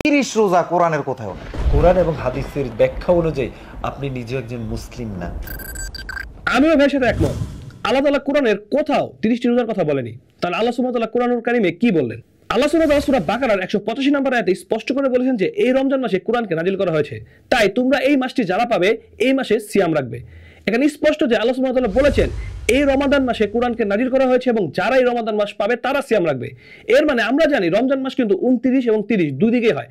30 রোজা কোরআনের কোথাও না। কোরআন এবং হাদিসের ব্যাখ্যা অনুযায়ী আপনি নিজে একজন মুসলিম না। আমিও ভাইয়ের সাথে একমত। আল্লাহ তাআলা কোরআনের কোথাও 30টি রোজার কথা বলেনি। তাহলে আল্লাহ সুবহানাহু ওয়া তাআলা কোরআনুল কারীমে কি বললেন? আল্লাহ সুবহানাহু ওয়া তাআলা সূরা বাকারার 185 নম্বর আয়াতে স্পষ্ট করে বলেছেন যে এই রমজান মাসে কোরআনকে নাজিল করা হয়েছে, তাই তোমরা এই মাসটি যারা পাবে এই মাসে সিয়াম রাখবে। এখানে স্পষ্ট যে আল্লাহ সুবহানাহু ওয়া তাআলা বলেছেন এই রমাদান মাসে কোরআনকে নাজিল করা হয়েছে এবং যারা এই রমাদান মাস পাবে তারা সিয়াম রাখবে। এর মানে আমরা জানি রমজান মাস কিন্তু 29 এবং 30 দুই দিকেই হয়।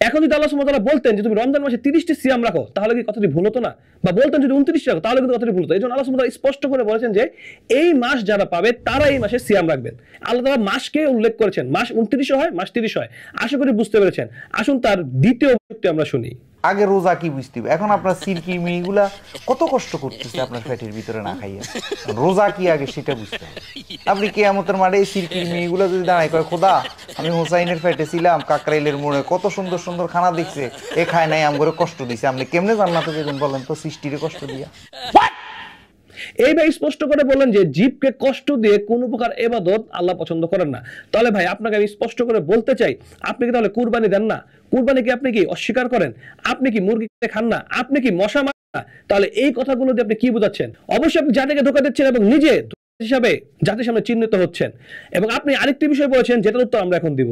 এখন যদি আল্লাহ সুবহানাহু ওয়া তাআলা বলতেন যে তুমি রমজান মাসে 30টি সিয়াম রাখো, তাহলে কি কথাটি ভুল হতো না? বা বলতেন যদি 29 রাখো, তাহলে কিন্তু কথাটি ভুল হতো। এইজন্য আল্লাহ সুবহানাহু ওয়া তাআলা স্পষ্ট করে বলেছেন যে এই মাস যারা পাবে তারা এই মাসে সিয়াম রাখবেন। আল্লাহ তাআলা মাসকে উল্লেখ করেছেন, মাস 29 হয়, মাস 30 হয়। আশা করি বুঝতে পেরেছেন। আসুন তার দ্বিতীয় যুক্তি আমরা শুনি। আগে রোজা কি বুঝতে হবে, এখন আপনার সিরকি মিগুলা কত কষ্ট করতেছে আপনার পেটের ভিতরে না খাইয়া। রোজা কি আগে সেটা বুঝতে হবে। আপনি কিয়ামতের মাঠে এই সিরকি মিগুলা যদি দাঁড়ায় কয় খোদা আমি হোসাইনের পেটে ছিলাম কাকরাইলের মোড়ে, কত সুন্দর সুন্দর খানা দেখছে, এ খায় নাই আমগরে কষ্ট দিছে, আপনি কেমনে জান্নাতে যাবেন বলেন তো সৃষ্টিরে কষ্ট দিয়া? এই ভাই স্পষ্ট করে বললেন যে জীবকে কষ্ট দিয়ে কোন প্রকার ইবাদত আল্লাহ পছন্দ করেন না। তাহলে ভাই আপনাকে আমি স্পষ্ট করে বলতে চাই, আপনি কি তাহলে কুরবানি দেন না? কুরবানি কি আপনি কি অস্বীকার করেন? আপনি কি মুরগি খান না? আপনি কি মশা মারেন না? তাহলে এই কথাগুলো দিয়ে আপনি কি বোঝাচ্ছেন? অবশ্যই আপনি জাতিকে ধোঁকা দিচ্ছেন এবং নিজে হিসাবে জাতির সামনে চিহ্নিত হচ্ছেন। এবং আপনি আরেকটি বিষয় বলেছেন যেটার উত্তর আমরা এখন দিব।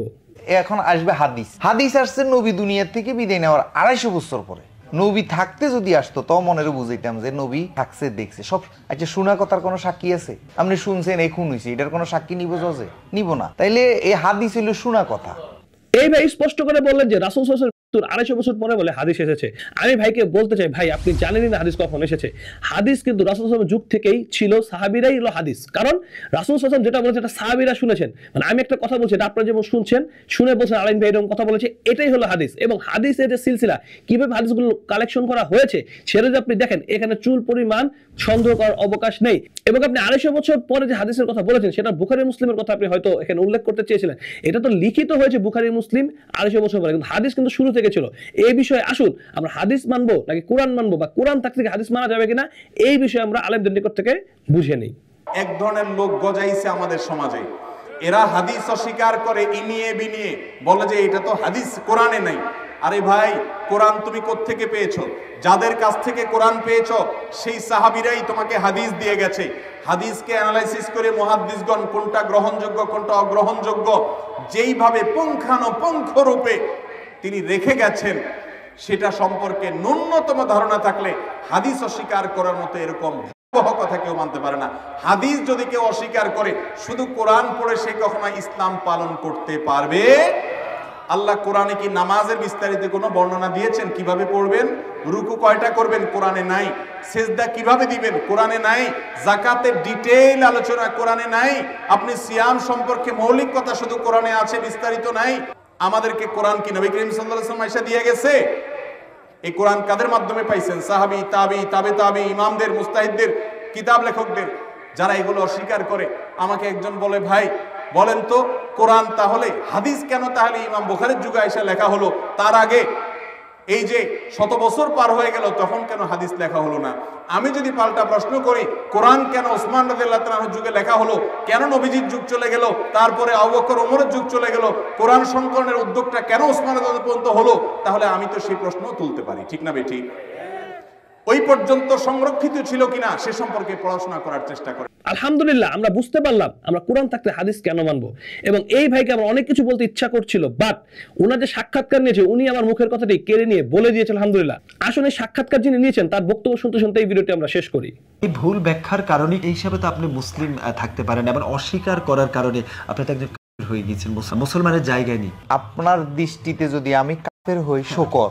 এখন আসবে হাদিস। হাদিস আসছে নবী দুনিয়ার থেকে বিদায় নেওয়ার 250 বছর পরে। নবী থাকতে যদি আসতো তো মনের বুঝাইতাম যে নবী থাকছে দেখছে সব। আচ্ছা শোনা কথার কোনো সাক্ষী আছে? আপনি শুনছেন এই খুন হয়েছে, এটার কোনো সাক্ষী নিব যে? নিব না। তাইলে এই হাদিস হইল শোনা কথা। এই ভাই স্পষ্ট করে বললেন যে রাসূল সাল্লাল্লাহু আলাইহি ওয়াসাল্লাম 250 বছর পরে বলে হাদিস এসেছে। আমি ভাইকে বলতে চাই, ভাই আপনি জানেনই না হাদিস কখন এসেছে। হাদিস কিন্তু রাসূল সাল্লাল্লাহু আলাইহি ওয়াসাল্লামের যুগ থেকেই ছিল, সাহাবীরাই হলো হাদিস। কারণ রাসূল সাল্লাল্লাহু আলাইহি ওয়াসাল্লাম যেটা বলেছে এটা সাহাবীরা শুনেছেন। মানে আমি একটা কথা বলছি, এটা আপনারা যেমন শুনছেন, শুনে বলছেন আলাইন ভাই এরকম কথা বলেছে, এটাই হলো হাদিস। এবং হাদিসের যে সিলসিলা কিভাবে হাদিসগুলো কালেকশন করা হয়েছে সেটা যদি আপনি দেখেন, এখানে চুল পরিমাণ সন্দেহ করার অবকাশ নেই। এবং আপনি 250 বছর পরে যে হাদিসের কথা বলেছেন সেটা বুখারী মুসলিমের কথা আপনি হয়তো এখানে উল্লেখ করতে চেয়েছিলেন। এটা তো লিখিত হয়েছে বুখারী মুসলিম 250 বছর পরে, কিন্তু হাদিস কিন্তু শুরু থেকে ছিল। এই বিষয়ে আসুন আমরা হাদিস মানবো নাকি কোরআন মানবো, বা কোরআন থাকতে থেকে হাদিস মানা যাবে কিনা, এই বিষয়ে আমরা আলেমদের নিকট থেকে বুঝে নিই। এক ধরনের লোক গজাইছে আমাদের সমাজে, এরা হাদিস অস্বীকার করে, ইনিয়ে বিনিয়ে বলে যে এটা তো হাদিস কোরআনে নাই। আরে ভাই, কোরআন তুমি কোত্থেকে পেয়েছো? যাদের কাছ থেকে কোরআন পেয়েছো সেই সাহাবীরাই তোমাকে হাদিস দিয়ে গেছে। হাদিসকে অ্যানালাইসিস করে মুহাদ্দিসগণ কোনটা গ্রহণযোগ্য কোনটা অগ্রহণযোগ্য যেইভাবে পুঙ্খানুপুঙ্খ রূপে তিনি রেখে গেছেন, সেটা সম্পর্কে ন্যূনতম ধারণা থাকলে হাদিস অস্বীকার করার মতো এরকম কথা কেউ মানতে পারে না। হাদিস যদি কেউ অস্বীকার করে, শুধু কোরআন পড়ে সে কখনো ইসলাম পালন করতে পারবে? আল্লাহ কোরআনে কি নামাজের বিস্তারিত কোনো বর্ণনা দিয়েছেন? কিভাবে পড়বেন, রুকু কয়টা করবেন, কোরআনে নাই। সেজদা কিভাবে দিবেন, কোরআনে নাই। যাকাতের ডিটেইল আলোচনা কোরআনে নাই। আপনি সিয়াম সম্পর্কে মৌলিক কথা শুধু কোরআনে আছে, বিস্তারিত নাই। আমাদেরকে কোরআন কি নবী করিম সাল্লাল্লাহু আলাইহি ওয়াসাল্লাম এসে দিয়ে গেছে? এই কোরআন কাদের মাধ্যমে পাইছেন? সাহাবী, তাবী, তাবে তাবী, ইমামদের, মুস্তাহিদদের, কিতাব লেখকদের। যারা এগুলো অস্বীকার করে, আমাকে একজন বলে ভাই বলেন তো কোরআন তাহলে হাদিস কেন তাহলে ইমাম বুখারীর যুগে এসে লেখা হলো, তার আগে এই যে শত বছর পার হয়ে গেল তখন কেন হাদিস লেখা হলো না? আমি যদি পাল্টা প্রশ্ন করি, কোরআন কেন ওসমান রাদিয়াল্লাহু তাআলার যুগে লেখা হলো, কেন নবীজির যুগ চলে গেল, তারপরে আবু বকর ওমরের যুগ চলে গেল, কোরআন সংকলনের উদ্যোগটা কেন ওসমান রাদিয়াল্লাহু পর্যন্ত হলো? তাহলে আমি তো সেই প্রশ্ন তুলতে পারি, ঠিক না বেঠিক? ওই পর্যন্ত সংরক্ষিত ছিল কিনা সে সম্পর্কে পড়াশোনা করার চেষ্টা করে। আলহামদুলিল্লাহ আমরা বুঝতে পারলাম আমরা কোরআন থাকতে হাদিস কেন মানবো। এবং এই ভাইকে আমার অনেক কিছু বলতে ইচ্ছা করছিল, বাট ওনার যে সাক্ষাৎকার নিয়েছে উনি আমার মুখের কথাটি কেড়ে নিয়ে বলে দিয়েছেন। আলহামদুলিল্লাহ, আসলে সাক্ষাৎকার যিনি নিয়েছেন তার বক্তব্য শুনতে শুনতে এই ভিডিওটি আমরা শেষ করি। এই ভুল ব্যাখ্যার কারণে এই হিসাবে তো আপনি মুসলিম থাকতে পারেন, এবং অস্বীকার করার কারণে আপনি তো একজন কাফের হয়ে গিয়েছেন, মুসলমানের জায়গায় নেই। আপনার দৃষ্টিতে যদি আমি কাফের হই, শোকর